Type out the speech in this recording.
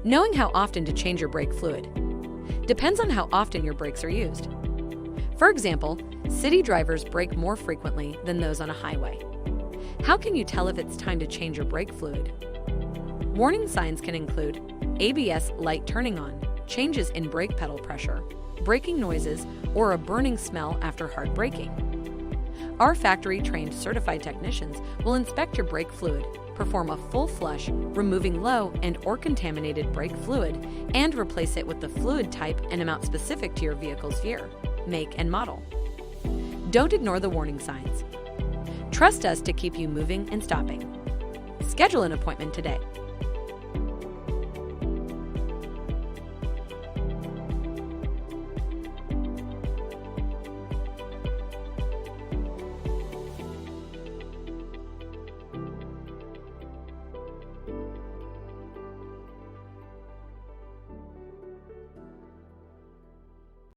Knowing how often to change your brake fluid depends on how often your brakes are used. For example, city drivers brake more frequently than those on a highway. How can you tell if it's time to change your brake fluid? Warning signs can include ABS light turning on, changes in brake pedal pressure, braking noises, or a burning smell after hard braking. Our factory-trained certified technicians will inspect your brake fluid, perform a full flush, removing low and/or contaminated brake fluid, and replace it with the fluid type and amount specific to your vehicle's year, make, and model. Don't ignore the warning signs. Trust us to keep you moving and stopping. Schedule an appointment today.